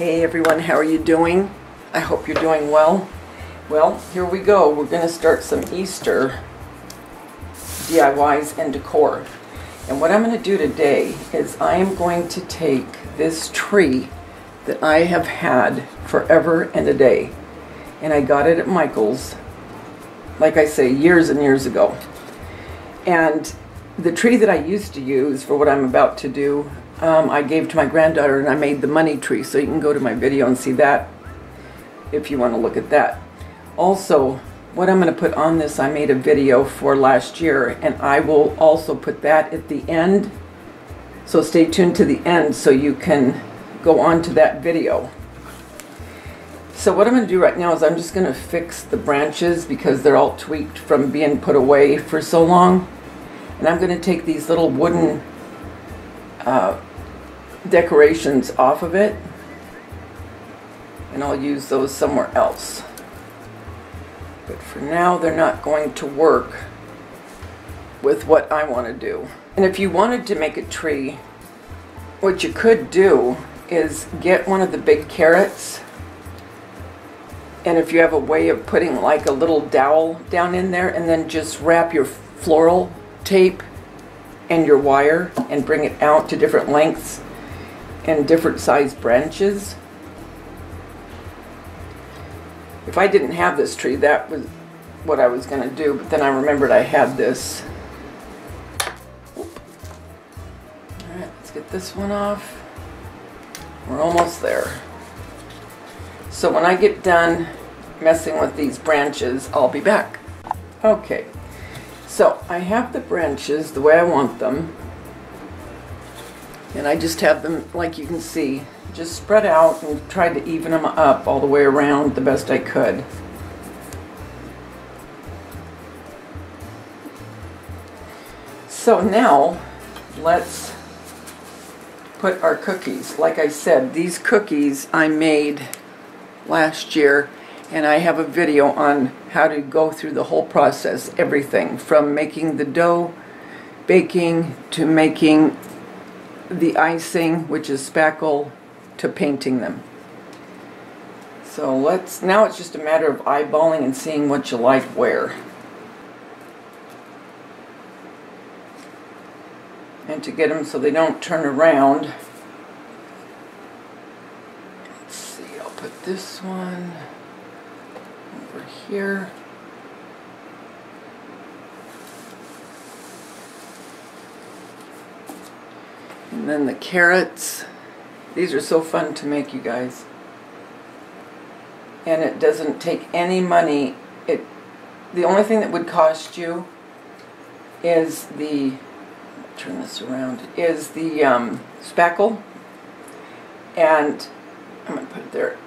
Hey everyone, how are you doing? I hope you're doing well. Well, here we go. We're going to start some Easter DIYs and decor. And what I'm going to do today is I am going to take this tree that I have had forever and a day. And I got it at Michael's, like I say, years and years ago. And the tree that I used to use for what I'm about to do, I gave to my granddaughter, and I made the money tree, so you can go to my video and see that if you want to look at that. Also, what I'm going to put on this, I made a video for last year, and I will also put that at the end, so stay tuned to the end so you can go on to that video. So what I'm going to do right now is I'm just going to fix the branches because they're all tweaked from being put away for so long. And I'm going to take these little wooden decorations off of it, and I'll use those somewhere else. But for now, they're not going to work with what I want to do. And if you wanted to make a tree, what you could do is get one of the big carrots, and if you have a way of putting like a little dowel down in there, and then just wrap your floral tape and your wire and bring it out to different lengths and different size branches. If I didn't have this tree, that was what I was going to do, but then I remembered I had this. Alright, let's get this one off. We're almost there. So when I get done messing with these branches, I'll be back. Okay, so I have the branches the way I want them. And I just have them, like you can see, just spread out and tried to even them up all the way around the best I could. So now, let's put our cookies. Like I said, these cookies I made last year, and I have a video on how to go through the whole process, everything from making the dough, baking, to making the icing, which is spackle, to painting them. So now it's just a matter of eyeballing and seeing what you like where. And to get them so they don't turn around, let's see, I'll put this one over here. And then the carrots. These are so fun to make, you guys. And it doesn't take any money. The only thing that would cost you is the, turn this around, is the spackle. And I'm going to put it there.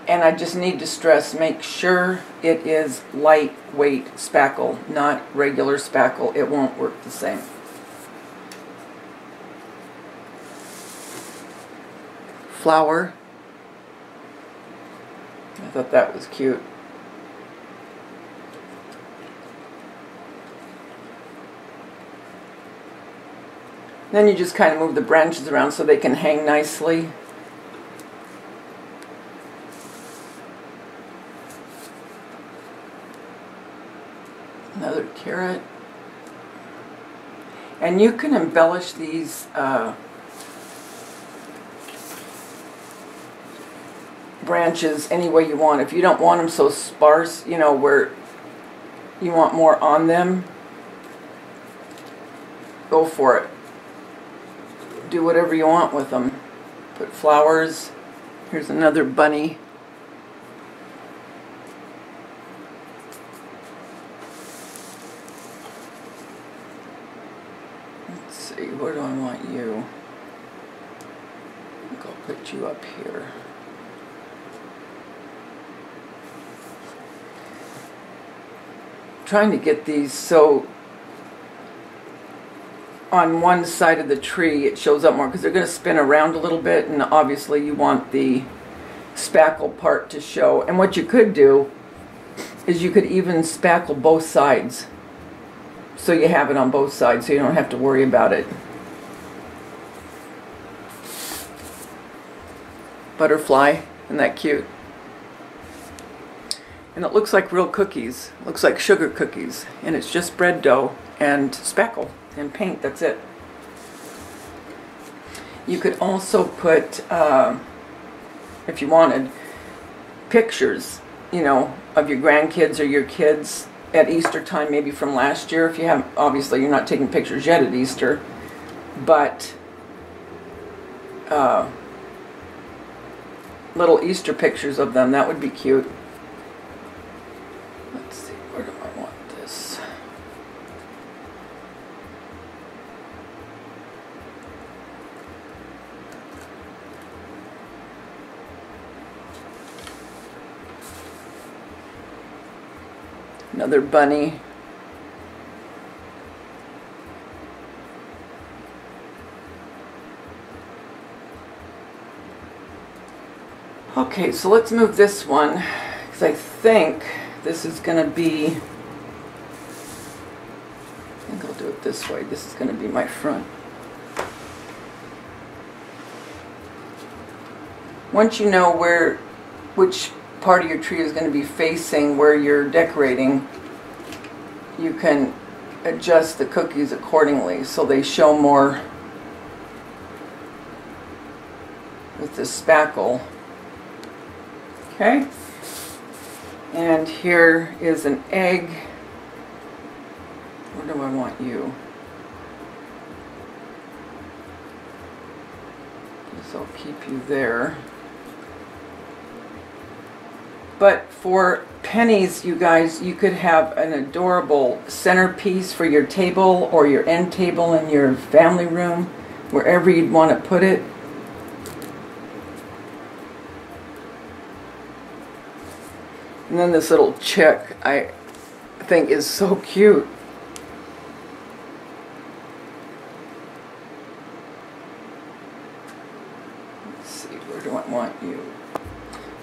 And I just need to stress, make sure it is lightweight spackle, not regular spackle. It won't work the same. Flour. I thought that was cute. Then you just kind of move the branches around so they can hang nicely. Another carrot. And you can embellish these branches any way you want. If you don't want them so sparse, you know, where you want more on them, go for it. Do whatever you want with them. Put flowers. Here's another bunny. Let's see, where do I want you? I think I'll put you up here. Trying to get these so on one side of the tree it shows up more, because they're going to spin around a little bit, and obviously you want the spackle part to show. And what you could do is you could even spackle both sides, so you have it on both sides so you don't have to worry about it. butterfly. Isn't that cute? And it looks like real cookies. It looks like sugar cookies. And it's just bread dough and spackle and paint. That's it. You could also put, if you wanted, pictures, you know, of your grandkids or your kids at Easter time, maybe from last year. If you have, obviously you're not taking pictures yet at Easter, but little Easter pictures of them, that would be cute. Let's see, where do I want this? Another bunny. Okay, so let's move this one, because I think this is going to be, I think I'll do it this way. This is going to be my front. Once you know which part of your tree is going to be facing where you're decorating, you can adjust the cookies accordingly so they show more with the spackle. Okay, and here is an egg. Where do I want you? Guess I'll keep you there. But for pennies, you guys, you could have an adorable centerpiece for your table or your end table in your family room, wherever you'd want to put it. And then this little chick, I think, is so cute. Let's see, where do I want you?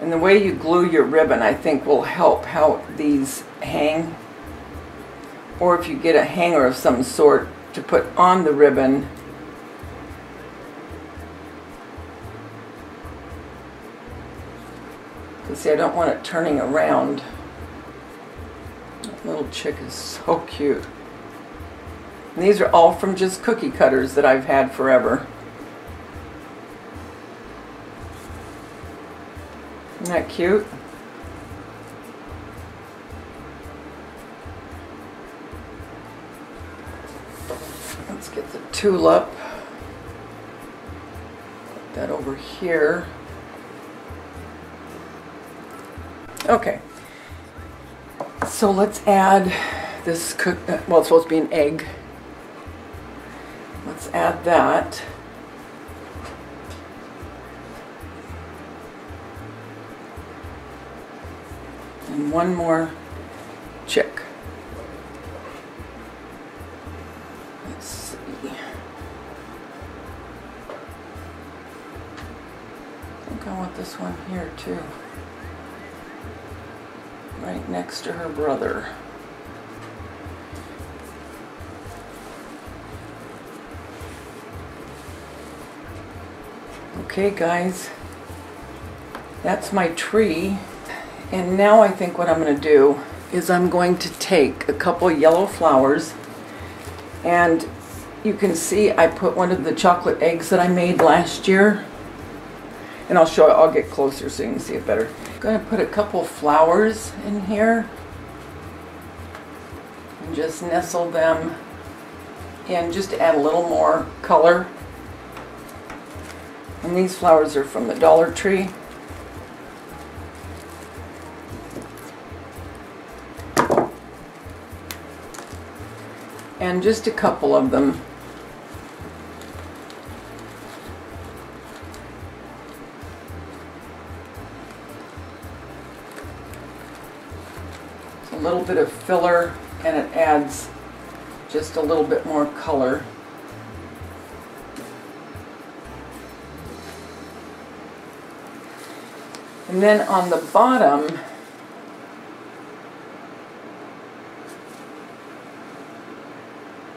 And the way you glue your ribbon, I think, will help how these hang. Or if you get a hanger of some sort to put on the ribbon. See, I don't want it turning around. That little chick is so cute. And these are all from just cookie cutters that I've had forever. Isn't that cute? Let's get the tulip. Put that over here. Okay, so let's add this well, it's supposed to be an egg. Let's add that. And one more chick. Let's see. I think I want this one here too. Right next to her brother. Okay guys, that's my tree. And now I think what I'm going to do is I'm going to take a couple yellow flowers, and you can see I put one of the chocolate eggs that I made last year, and I'll show you, I'll get closer so you can see it better. I'm going to put a couple flowers in here and just nestle them in just to add a little more color. And these flowers are from the Dollar Tree. And just a couple of them. It's a little bit of filler, and it adds just a little bit more color. And then on the bottom,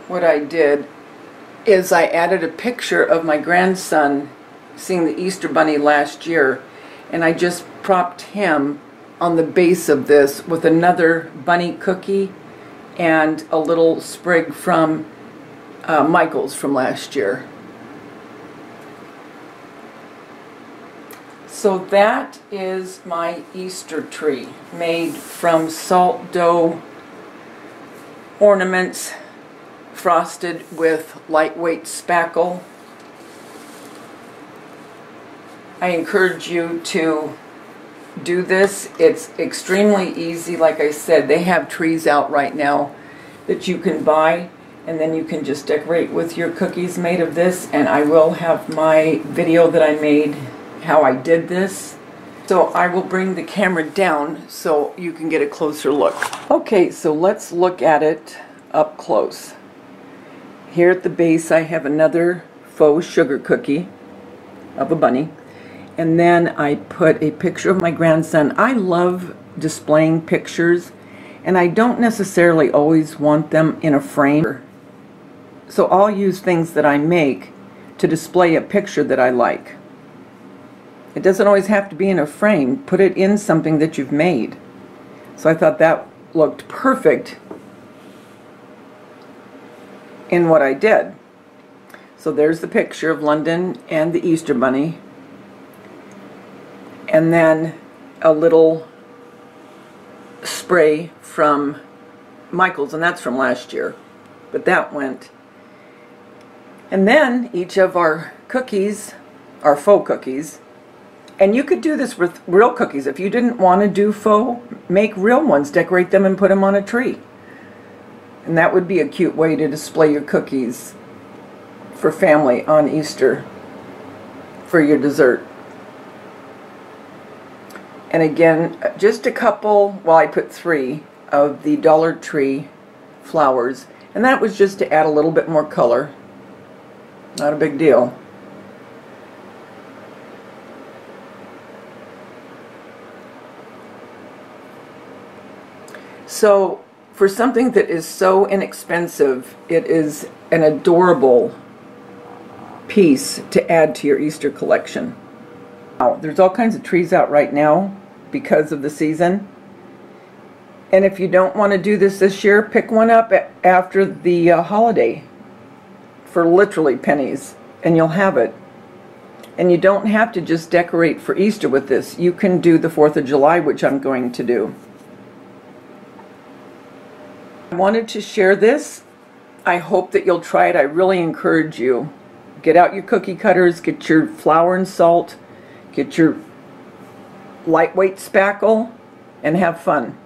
what I did is I added a picture of my grandson seeing the Easter Bunny last year, and I just propped him on the base of this with another bunny cookie and a little sprig from Michael's from last year. So that is my Easter tree, made from salt dough ornaments frosted with lightweight spackle. I encourage you to do this. It's extremely easy. Like I said, they have trees out right now that you can buy, and then you can just decorate with your cookies made of this. And I will have my video that I made how I did this. So I will bring the camera down so you can get a closer look. Okay, so let's look at it up close. Here at the base I have another faux sugar cookie of a bunny. And then I put a picture of my grandson. I love displaying pictures, and I don't necessarily always want them in a frame. So I'll use things that I make to display a picture that I like. It doesn't always have to be in a frame. Put it in something that you've made. So I thought that looked perfect in what I did. So there's the picture of London and the Easter Bunny. And then a little spray from Michael's, and that's from last year. But that went. And then each of our cookies, our faux cookies, and you could do this with real cookies. If you didn't want to do faux, make real ones, decorate them and put them on a tree. And that would be a cute way to display your cookies for family on Easter for your dessert. And again, just a couple, well, I put 3 of the Dollar Tree flowers. And that was just to add a little bit more color. Not a big deal. So for something that is so inexpensive, it is an adorable piece to add to your Easter collection. Now, there's all kinds of trees out right now because of the season. And if you don't want to do this year, pick one up after the holiday for literally pennies, and you'll have it. And you don't have to just decorate for Easter with this. You can do the 4th of July, which I'm going to do. I wanted to share this. I hope that you'll try it. I really encourage you. Get out your cookie cutters, get your flour and salt, get your lightweight spackle, and have fun.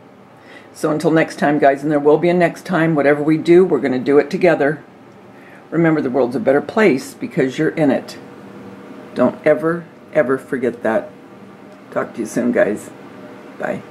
So until next time, guys, and there will be a next time, whatever we do, we're going to do it together. Remember, the world's a better place because you're in it. Don't ever, ever forget that. Talk to you soon, guys. Bye.